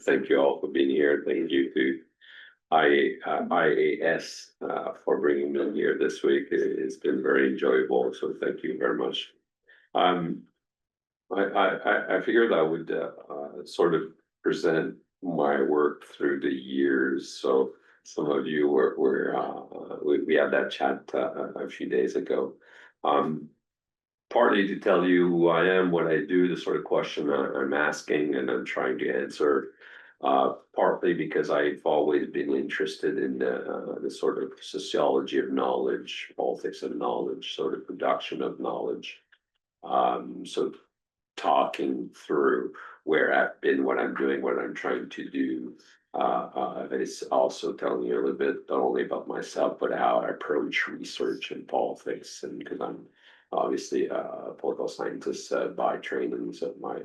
thank you all for being here. Thank you to IAS for bringing me here this week. It's been very enjoyable, so thank you very much. I figured I would sort of present my work through the years. So some of you we had that chat a few days ago. Partly to tell you who I am, what I do, the sort of question I'm asking and I'm trying to answer. Partly because I've always been interested in the sort of sociology of knowledge, politics of knowledge, sort of production of knowledge. So talking through where I've been, what I'm doing, what I'm trying to do. It's also telling you a little bit, not only about myself, but how I approach research and politics. And because I'm obviously a political scientist by training, so my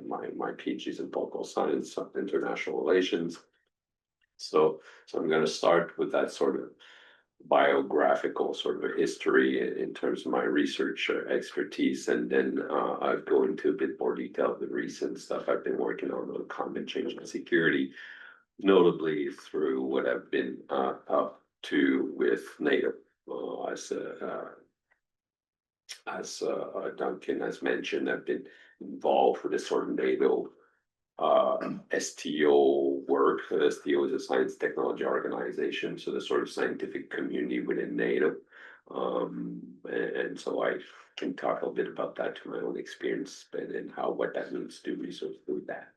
PhD is in political science, international relations. So I'm going to start with that sort of biographical sort of a history in terms of my research expertise, and then I'll go into a bit more detail of the recent stuff I've been working on climate change and security, notably through what I've been up to with NATO. As Duncan has mentioned, I've been involved with this sort of NATO STO work. STO is a science technology organization, so the sort of scientific community within NATO. And so I can talk a little bit about that to my own experience and what that means to research through that.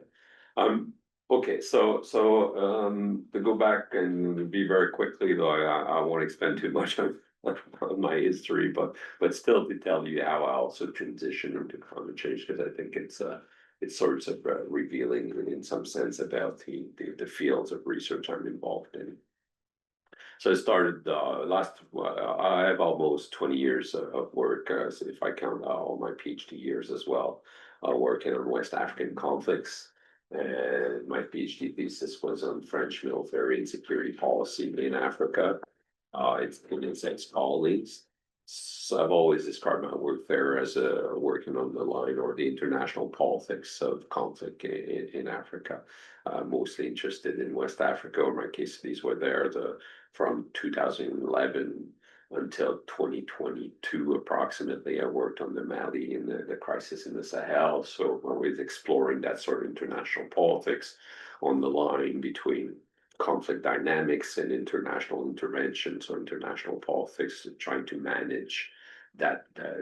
Okay, so to go back and be very quickly, though I won't expend too much on my history, but still to tell you how I also transitioned into climate change, because I think it's sort of revealing in some sense about the fields of research I'm involved in. So I started I have almost 20 years of work, so if I count all my PhD years as well, working on West African conflicts. And my PhD thesis was on French military and security policy in Africa. It's in its colonies. So I've always described my work there as working on the line or the international politics of conflict in Africa. Mostly interested in West Africa, or my case studies were there from 2011 until 2022 approximately. I worked on the Mali and the crisis in the Sahel, so always exploring that sort of international politics on the line between conflict dynamics and international interventions or international politics, trying to manage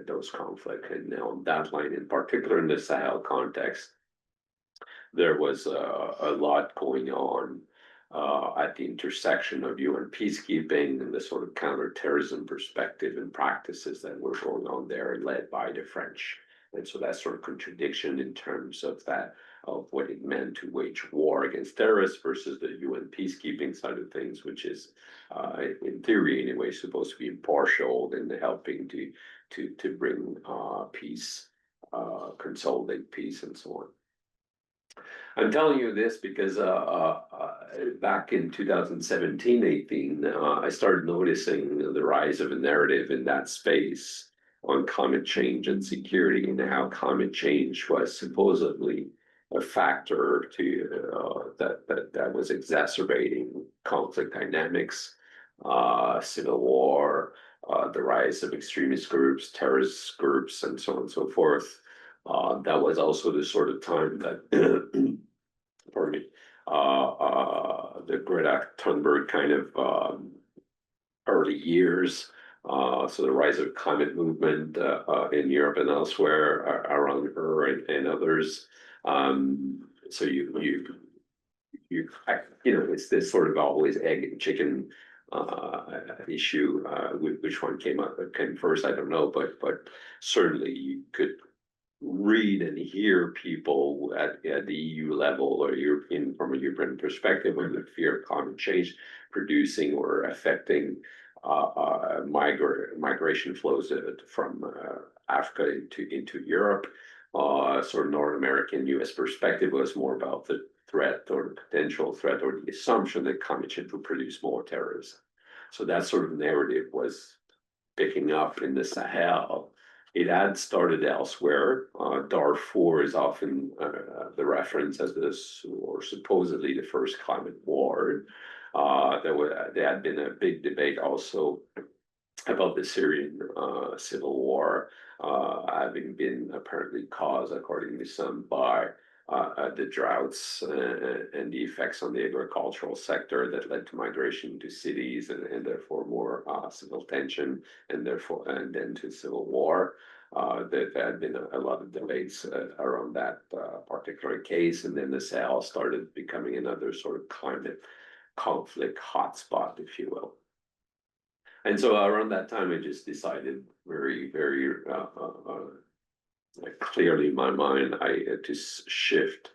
those conflicts. And on that line in particular, in the Sahel context, there was a lot going on at the intersection of UN peacekeeping and the sort of counterterrorism perspective and practices that were going on there, led by the French. And so that sort of contradiction in terms of what it meant to wage war against terrorists versus the UN peacekeeping side of things, which is, in theory anyway, supposed to be impartial in helping to bring peace, consolidate peace, and so on. I'm telling you this because back in 2017-18, I started noticing the rise of a narrative in that space on climate change and security, and how climate change was supposedly a factor that was exacerbating conflict dynamics, civil war, the rise of extremist groups, terrorist groups, and so on and so forth. That was also the sort of time that, pardon me, the Greta Thunberg kind of early years. So the rise of climate movement in Europe and elsewhere around her and others. So it's this sort of always egg and chicken issue. Which one came first? I don't know, but certainly you could read and hear people at the EU level or from a European perspective on the fear of climate change producing or affecting migration flows from Africa into Europe. Sort of North American US perspective was more about the threat or the potential threat or the assumption that climate change would produce more terrorism. So that sort of narrative was picking up in the Sahel It had started elsewhere. Darfur is often the reference as this, or supposedly the first climate war. There had been a big debate also about the Syrian civil war having been apparently caused, according to some, by the droughts and the effects on the agricultural sector that led to migration to cities and therefore more civil tension and then to civil war. There had been a lot of debates around that particular case, and then the Sahel started becoming another sort of climate conflict hotspot, if you will. And so around that time, I just decided very, very clearly in my mind, I had to shift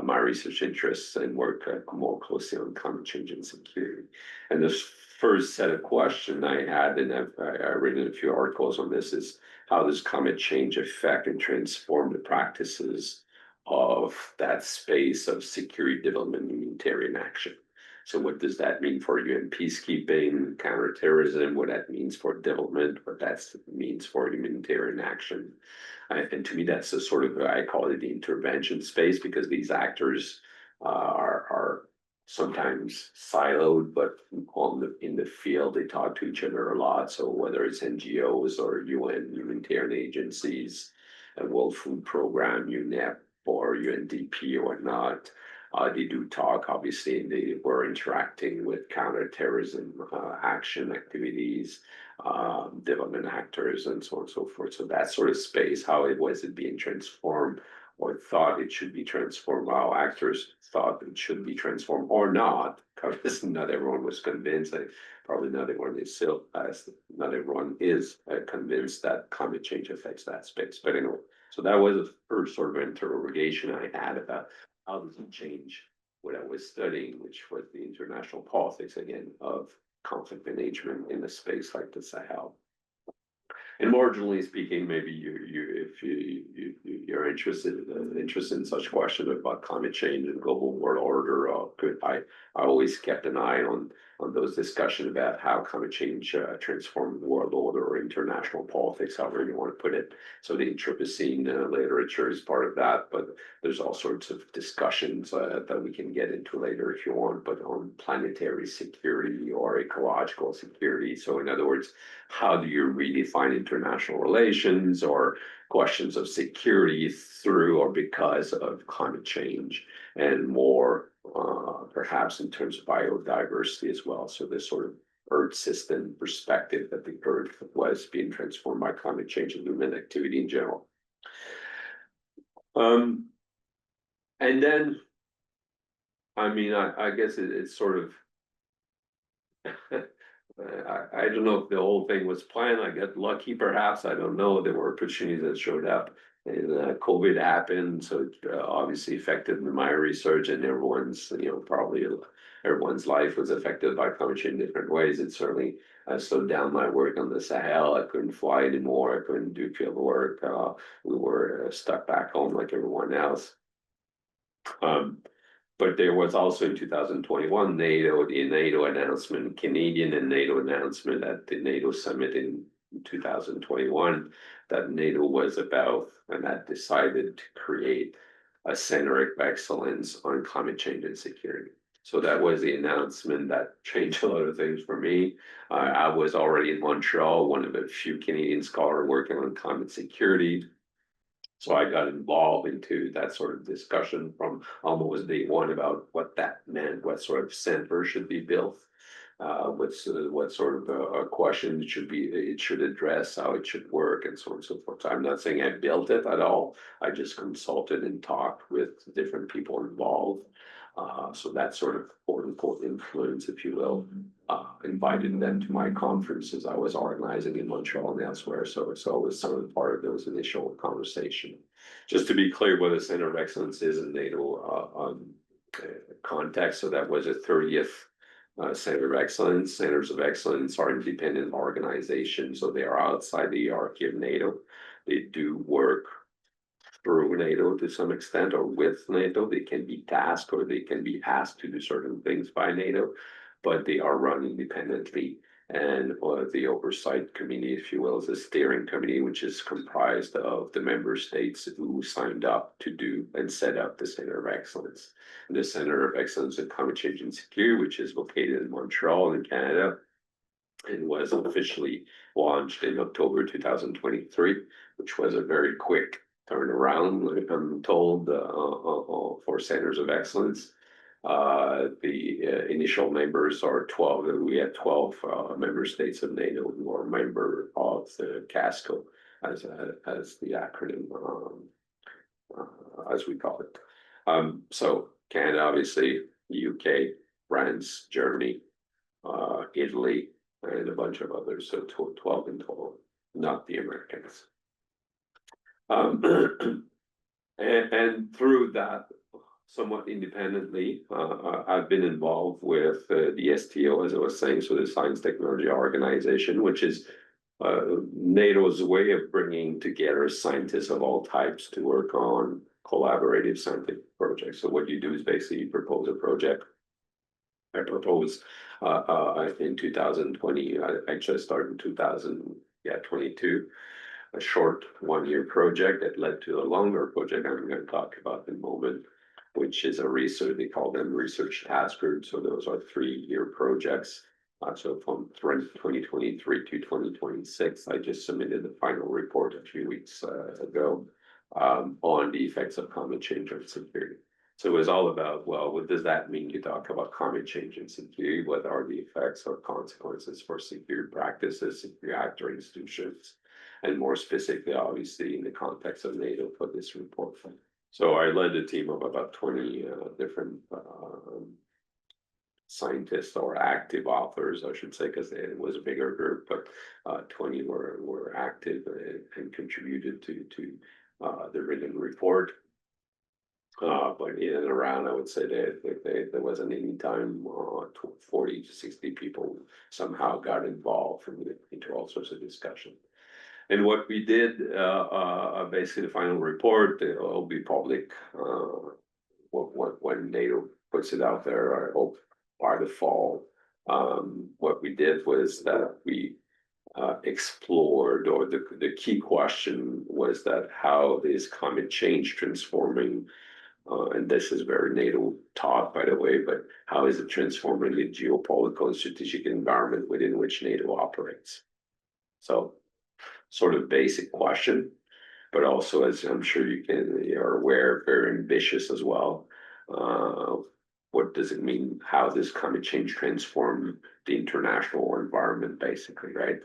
my research interests and work more closely on climate change and security. And this first set of questions I had, and I've written a few articles on this, is how does climate change affect and transform the practices of that space of security development and humanitarian action? So what does that mean for UN peacekeeping, counterterrorism, what that means for development, what that means for humanitarian action? And to me, that's a sort of, I call it the intervention space, because these actors are sometimes siloed, but in the field, they talk to each other a lot. So whether it's NGOs or UN humanitarian agencies, a World Food Program, UNEP, or UNDP or whatnot, they do talk, obviously, and they were interacting with counterterrorism action activities, development actors, and so on and so forth. So that sort of space, how it was it being transformed or thought it should be transformed, how actors thought it should be transformed or not, because not everyone was convinced. Probably not everyone is still, not everyone is convinced that climate change affects that space. But anyway, so that was the first sort of interrogation I had about how does it change what I was studying, which was the international politics, again, of conflict management in a space like the Sahel. And more generally speaking, maybe you're interested in such questions about climate change and global world order. I always kept an eye on those discussions about how climate change transformed the world order or international politics, however you want to put it. So the Anthropocene literature is part of that, but there's all sorts of discussions that we can get into later if you want, but on planetary security or ecological security. So in other words, how do you redefine international relations or questions of security through or because of climate change, and more perhaps in terms of biodiversity as well. So this sort of Earth system perspective that the Earth was being transformed by climate change and human activity in general. And then, I mean, I guess it's sort of I don't know if the whole thing was planned. I got lucky, perhaps. I don't know. There were opportunities that showed up, and COVID happened, so it obviously affected my research, and everyone's, probably everyone's life was affected by climate change in different ways. It certainly slowed down my work on the Sahel. I couldn't fly anymore. I couldn't do field work. We were stuck back home like everyone else. But there was also in 2021 the NATO announcement, Canadian and NATO announcement at the NATO summit in 2021 that NATO was about, and that decided to create a center of excellence on climate change and security. So that was the announcement that changed a lot of things for me. I was already in Montreal, one of the few Canadian scholars working on climate security. So I got involved into that sort of discussion from almost day one about what that meant, what sort of center should be built, what sort of a question it should address, how it should work, and so on and so forth. So I'm not saying I built it at all. I just consulted and talked with different people involved. So that sort of quote unquote influence, if you will, invited them to my conferences I was organizing in Montreal and elsewhere. So it was some of the part of those initial conversation. Just to be clear what a center of excellence is in NATO context. So that was a 30th center of excellence. Centers of excellence are independent organizations, so they are outside the hierarchy of NATO. They do work through NATO to some extent or with NATO. They can be tasked or they can be asked to do certain things by NATO, but they are run independently And the oversight committee, if you will, is a steering committee, which is comprised of the member states who signed up to do and set up the Center of Excellence. And the Center of Excellence in Climate Change and Security, which is located in Montreal in Canada, and was officially launched in October 2023, which was a very quick turnaround, I'm told, for Centers of Excellence. The initial members are 12. We had 12 member states of NATO who are member of the CASCO, as the acronym, as we call it. So Canada, obviously, UK, France, Germany, Italy, and a bunch of others. So 12 in total, not the Americans. And through that, somewhat independently, I've been involved with the STO, as I was saying, so the Science Technology Organization, which is NATO's way of bringing together scientists of all types to work on collaborative scientific projects. So what you do is basically you propose a project. I proposed in 2020, I just started in 2022, a short 1-year project that led to a longer project I'm going to talk about in a moment, which is a research, they call them research task groups. So those are 3-year projects. So from 2023 to 2026, I just submitted the final report a few weeks ago on the effects of climate change on security. So it was all about, well, what does that mean to talk about climate change and security? What are the effects or consequences for security practices, security actor institutions, and more specifically, obviously, in the context of NATO for this report. So I led a team of about 20 different scientists or active authors, I should say, because it was a bigger group, but 20 were active and contributed to the written report. But in and around, I would say that there wasn't any time 40 to 60 people somehow got involved into all sorts of discussion. And what we did, basically the final report, will be public when NATO puts it out there, I hope by the fall. What we did was that we explored, or the key question was that how is climate change transforming, and this is very NATO taught, by the way, but how is it transforming the geopolitical and strategic environment within which NATO operates? So, sort of basic question, but also, as I'm sure you're aware, very ambitious as well. What does it mean? How does climate change transform the international environment, basically, right?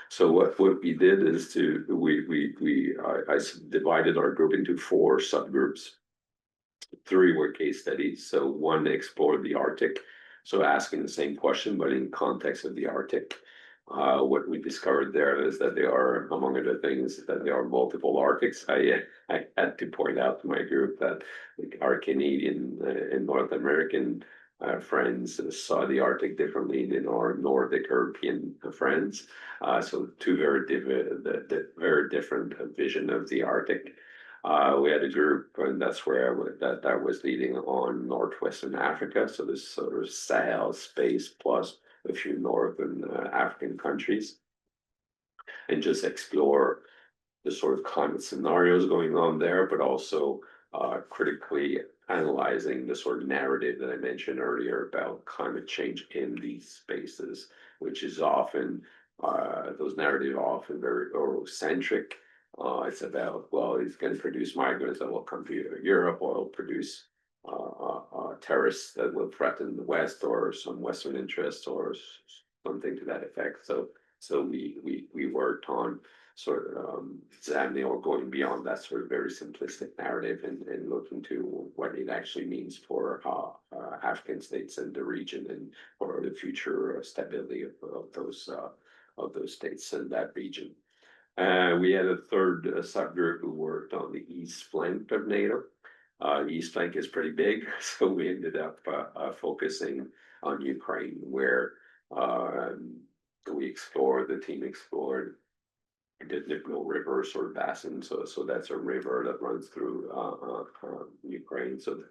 So what we did is I divided our group into 4 subgroups. 3 were case studies. So 1 explored the Arctic, so asking the same question, but in context of the Arctic. What we discovered there is that there are, among other things, that there are multiple Arctics. I had to point out to my group that our Canadian and North American friends saw the Arctic differently than our Nordic European friends. So 2 very different vision of the Arctic. We had a group, and that's where that was leading on Northwestern Africa. So this sort of Sahel space plus a few northern African countries, and just explore the sort of climate scenarios going on there, but also critically analyzing the sort of narrative that I mentioned earlier about climate change in these spaces, which is often, those narratives are often very Eurocentric. It's about, well, it's going to produce migrants that will come to Europe, or it'll produce terrorists that will threaten the West, or some Western interests, or something to that effect. So we worked on sort of examining or going beyond that sort of very simplistic narrative, and looking to what it actually means for African states and the region, and for the future stability of those states in that region. We had a 3rd subgroup who worked on the east flank of NATO. East flank is pretty big, so we ended up focusing on Ukraine, where the team explored the Dnipro River sort of basin. So that's a river that runs through Ukraine. So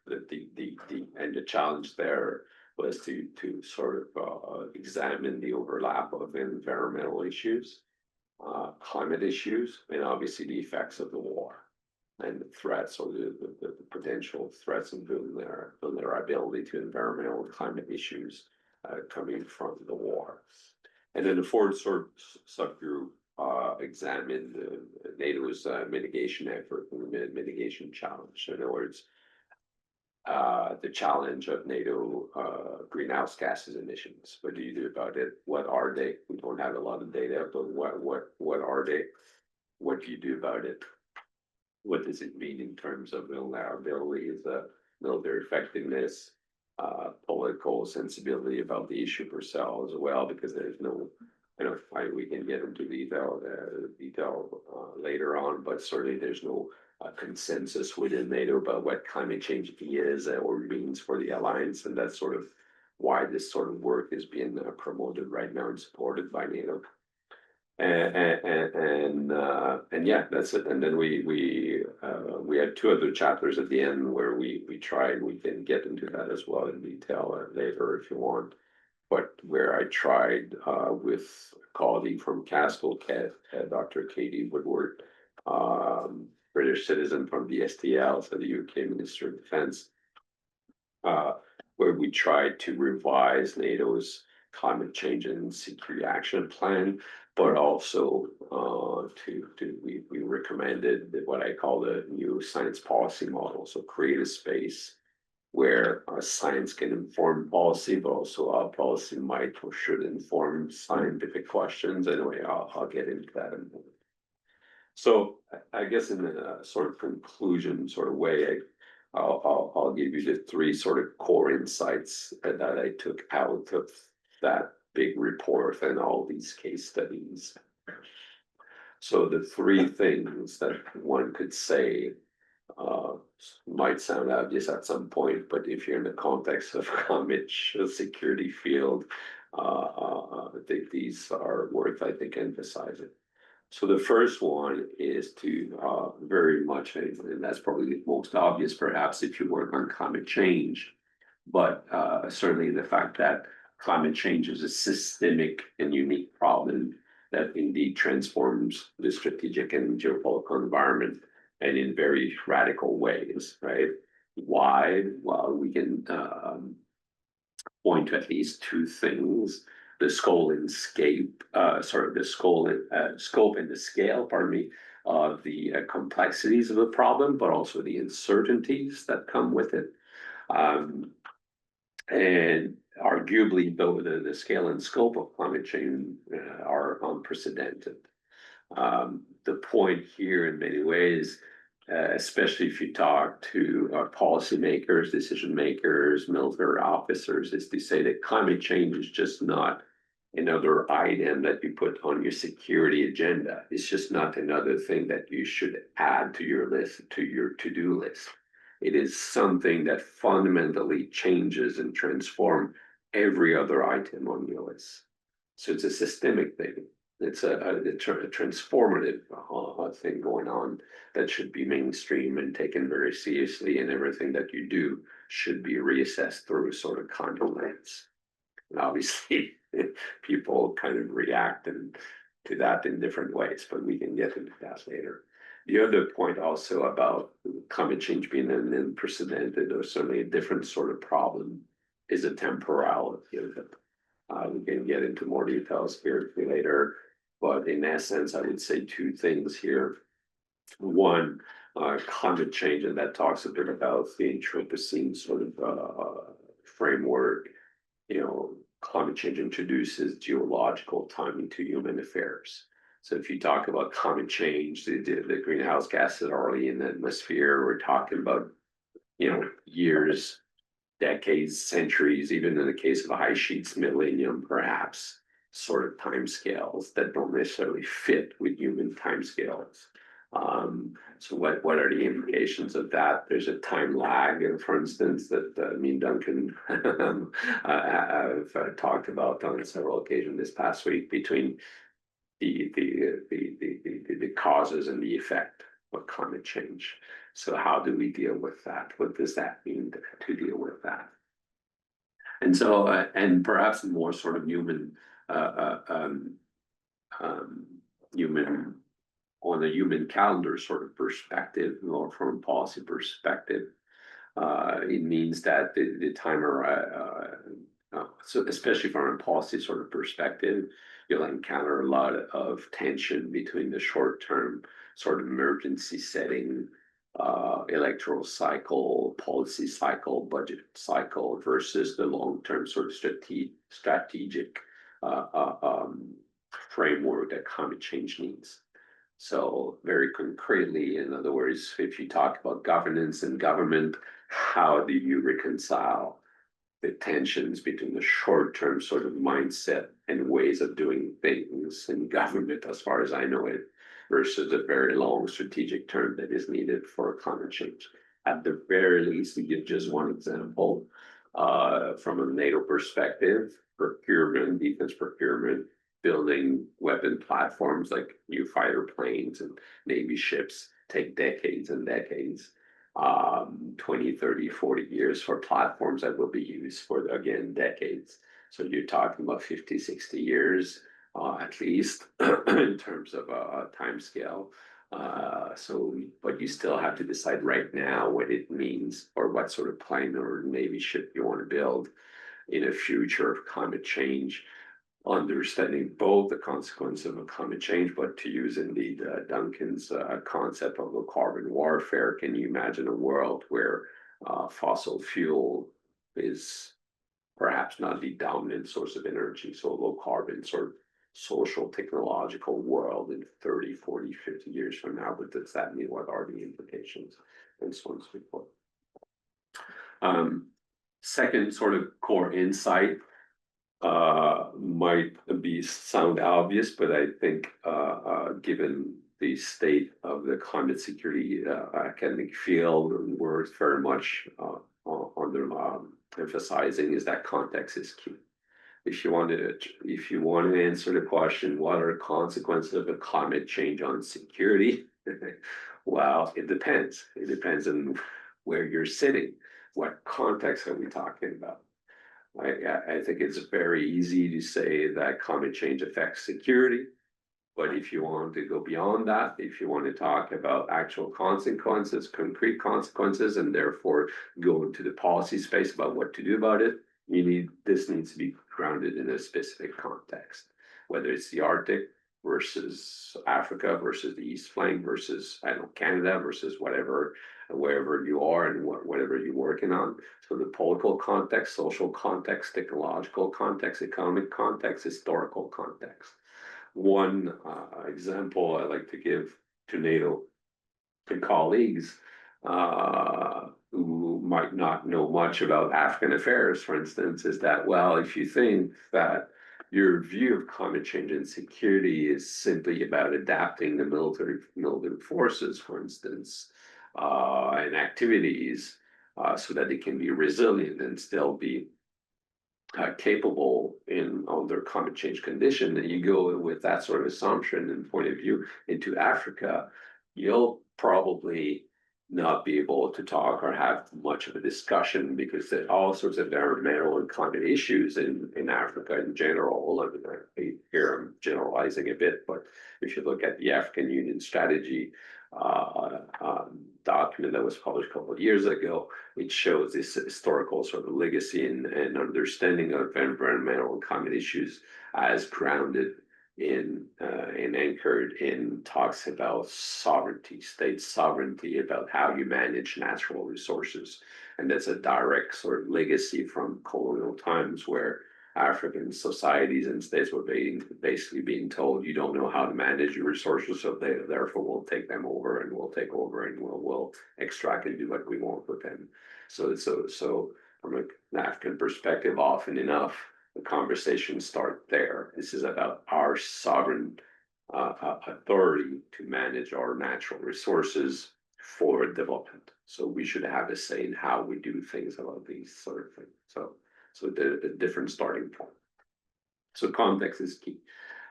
the challenge there was to sort of examine the overlap of environmental issues, climate issues, and obviously the effects of the war and the threats or the potential threats and vulnerability to environmental and climate issues coming from the war. And then the fourth sort of subgroup examined NATO's mitigation effort and the mitigation challenge. In other words, the challenge of NATO greenhouse gases emissions. What do you do about it? What are they? We don't have a lot of data, but what are they? What do you do about it? What does it mean in terms of vulnerability, military effectiveness, political sensibility about the issue per se as well, because there's no, we can get into detail later on, but certainly there's no consensus within NATO about what climate change is or means for the alliance, and that's sort of why this sort of work is being promoted right now and supported by NATO. And yeah, that's it. And then we had two other chapters at the end where we tried. We can get into that as well in detail later if you want. But where I tried with a colleague from Castle, Dr. Katie Woodward, British citizen from the STL, so the UK Minister of Defence, where we tried to revise NATO's climate change and security action plan, but also we recommended what I call the new science policy model. So create a space where science can inform policy, but also our policy might or should inform scientific questions. Anyway, I'll get into that in a moment. So I guess in a sort of conclusion sort of way, I'll give you the three sort of core insights that I took out of that big report and all these case studies. So the three things that one could say might sound obvious at some point, but if you're in the context of climate security field, I think these are worth, I think, emphasizing. So the first one is to very much, and that's probably the most obvious perhaps if you work on climate change, but certainly the fact that climate change is a systemic and unique problem that indeed transforms the strategic and geopolitical environment and in very radical ways, right? Why? Well, we can point to at least two things: the scope and scope and the scale, pardon me, of the complexities of the problem, but also the uncertainties that come with it. And arguably, though, the scale and scope of climate change are unprecedented. The point here, in many ways, especially if you talk to policymakers, decision makers, military officers, is to say that climate change is just not another item that you put on your security agenda. It's just not another thing that you should add to your list, to your to-do list. It is something that fundamentally changes and transforms every other item on your list. So it's a systemic thing. It's a transformative thing going on that should be mainstream and taken very seriously, and everything that you do should be reassessed through a sort of kind of lens. And obviously, people kind of react to that in different ways, but we can get into that later. The other point also about climate change being an unprecedented or certainly a different sort of problem is a temporality of it. We can get into more details here later, but in essence, I would say two things here. One, climate change, and that talks a bit about the Anthropocene sort of framework. Climate change introduces geological timing to human affairs. So if you talk about climate change, the greenhouse gases are already in the atmosphere. We're talking about, years, decades, centuries, even in the case of ice sheets, millennium, perhaps, sort of timescales that don't necessarily fit with human timescales. So what are the implications of that? There's a time lag, and for instance, that me and Duncan have talked about on several occasions this past week between the causes and the effect of climate change. So how do we deal with that? What does that mean to deal with that? And so, and perhaps more sort of human, uh, uh, um, human on a human calendar sort of perspective, or from a policy perspective, it means that the timer, so especially from a policy sort of perspective, you'll encounter a lot of tension between the short-term sort of emergency setting, electoral cycle, policy cycle, budget cycle versus the long-term sort of strategic uh, uh, um, framework that climate change needs. So very concretely, in other words, if you talk about governance and government, how do you reconcile the tensions between the short-term sort of mindset and ways of doing things in government, as far as I know it, versus a very long strategic term that is needed for climate change? At the very least, to give just one example, from a NATO perspective, procurement, defense procurement, building weapon platforms like new fighter planes and Navy ships take decades and decades, 20, 30, 40 years for platforms that will be used for, again, decades. So you're talking about 50, 60 years at least in terms of time scale. But you still have to decide right now what it means or what sort of plane or Navy ship you want to build in a future of climate change, understanding both the consequence of a climate change, but to use indeed Duncan's concept of low carbon warfare. Can you imagine a world where fossil fuel is perhaps not the dominant source of energy? So low carbon sort of social technological world in 30, 40, 50 years from now, but does that mean what are the implications? And so on and so forth. Second sort of core insight might sound obvious, but I think given the state of the climate security academic field, we're very much under emphasizing is that context is key. If you want to answer the question, what are the consequences of the climate change on security? Well, it depends. It depends on where you're sitting. What context are we talking about? I think it's very easy to say that climate change affects security, but if you want to go beyond that, if you want to talk about actual consequences, concrete consequences, and therefore go into the policy space about what to do about it, this needs to be grounded in a specific context, whether it's the Arctic versus Africa versus the East Flank versus, I don't know, Canada versus whatever, wherever you are and whatever you're working on. So the political context, social context, technological context, economic context, historical context. One example I like to give to NATO and colleagues who might not know much about African affairs, for instance, is that, well, if you think that your view of climate change and security is simply about adapting the military forces, for instance, and activities so that they can be resilient and still be capable under climate change condition, and you go with that sort of assumption and point of view into Africa, you'll probably not be able to talk or have much of a discussion because there are all sorts of environmental and climate issues in Africa in general. Here I'm generalizing a bit, but if you look at the African Union strategy document that was published a couple of years ago, it shows this historical sort of legacy and understanding of environmental and climate issues as grounded in and anchored in talks about sovereignty, state sovereignty, about how you manage natural resources. And that's a direct sort of legacy from colonial times where African societies and states were basically being told you don't know how to manage your resources, so therefore we'll take them over and we'll take over and we'll extract and do what we want with them. So from an African perspective, often enough, the conversations start there. This is about our sovereign authority to manage our natural resources for development. So we should have a say in how we do things about these sort of things. So the different starting point. So context is key.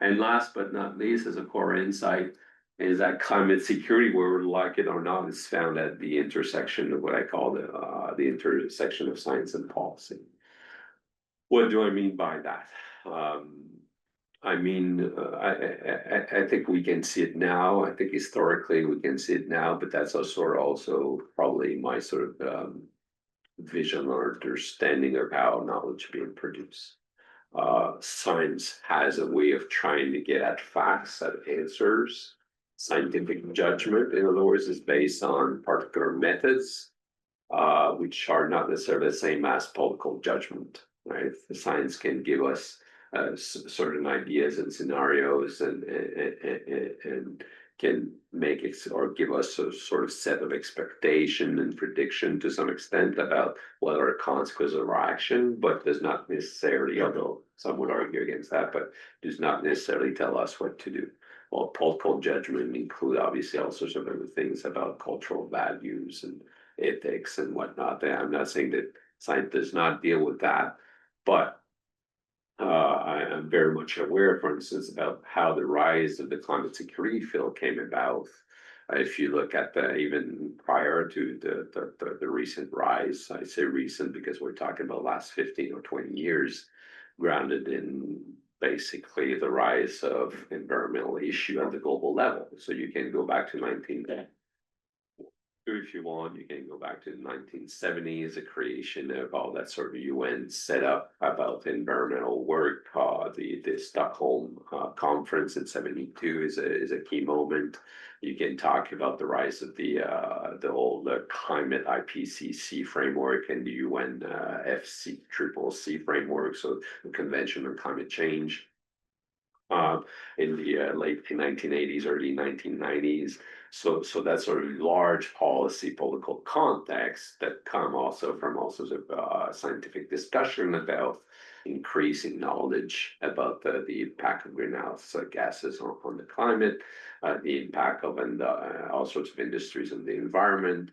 And last but not least, as a core insight, is that climate security, whether we like it or not, is found at the intersection of what I call the intersection of science and policy. What do I mean by that? I mean, I think we can see it now. I think historically we can see it now, but that's also probably my sort of vision or understanding of how knowledge being produced. Science has a way of trying to get at facts, at answers. Scientific judgment, in other words, is based on particular methods, which are not necessarily the same as political judgment, right? The science can give us certain ideas and scenarios and can make it or give us a sort of set of expectation and prediction to some extent about what are the consequences of our action, but does not necessarily, although some would argue against that, but does not necessarily tell us what to do. Well, political judgment include obviously all sorts of other things about cultural values and ethics and whatnot. I'm not saying that science does not deal with that, but I am very much aware, for instance, about how the rise of the climate security field came about. If you look at even prior to the recent rise, I say recent because we're talking about last 15 or 20 years, grounded in basically the rise of environmental issue at the global level. So you can go back to 1910. If you want, you can go back to the 1970s, the creation of all that sort of UN setup about environmental work. The Stockholm conference in '72 is a key moment. You can talk about the rise of the whole climate IPCC framework and the UN FCCC framework, so the Convention on Climate Change. In the late 1980s, early 1990s. So that's sort of large policy political context that come also from all sorts of scientific discussion about increasing knowledge about the impact of greenhouse gases on the climate, the impact of all sorts of industries on the environment,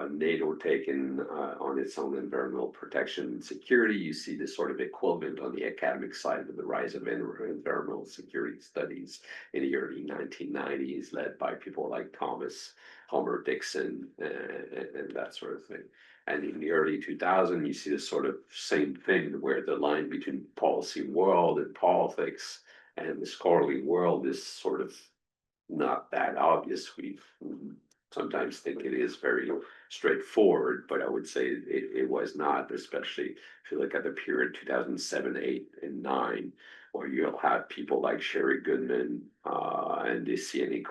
NATO taking on its own environmental protection and security. You see this sort of equivalent on the academic side of the rise of environmental security studies in the early 1990s, led by people like Thomas Homer Dixon and that sort of thing. And in the early 2000s, you see this sort of same thing where the line between policy world and politics and the scholarly world is sort of not that obvious. We sometimes think it is very straightforward, but I would say it was not, especially if you look at the period 2007, 8, and 9, where you'll have people like Sherry Goodman and the CNE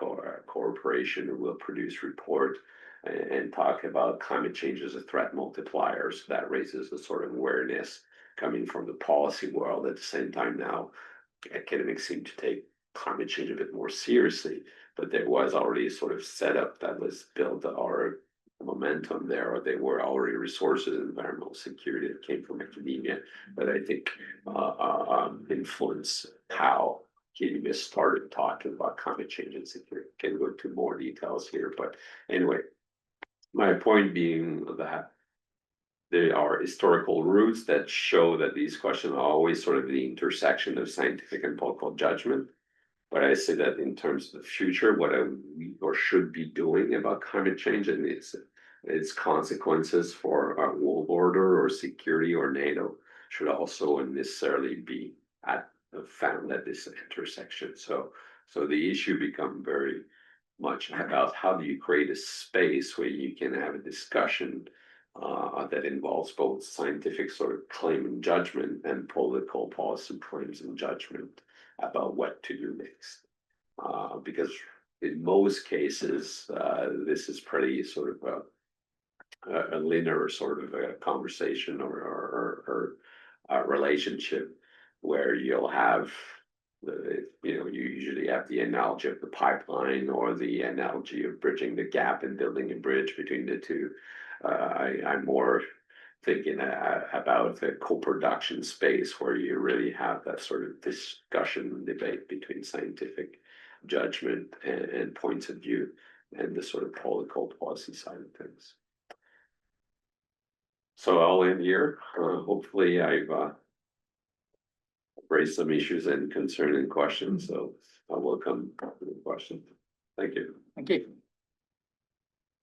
Corporation who will produce report and talk about climate change as a threat multiplier. So that raises the sort of awareness coming from the policy world. At the same time now, academics seem to take climate change a bit more seriously, but there was already a sort of setup that was built or momentum there, or there were already resources in environmental security that came from academia that I think influence how academia started talking about climate change and security. Can go into more details here, but anyway, my point being that there are historical roots that show that these questions are always sort of the intersection of scientific and political judgment. But I say that in terms of the future, what we or should be doing about climate change and its consequences for our world order or security or NATO should also necessarily be found at this intersection. So the issue become very much about how do you create a space where you can have a discussion that involves both scientific sort of claim and judgment and political policy claims and judgment about what to do next. Because in most cases, this is pretty sort of a linear sort of a conversation or a relationship where you'll have you usually have the analogy of the pipeline or the analogy of bridging the gap and building a bridge between the two. I'm more thinking about the co-production space where you really have that sort of discussion and debate between scientific judgment and points of view and the sort of political policy side of things. So I'll end here. Hopefully I've raised some issues and concern and questions, so I welcome the questions. Thank you. Thank you.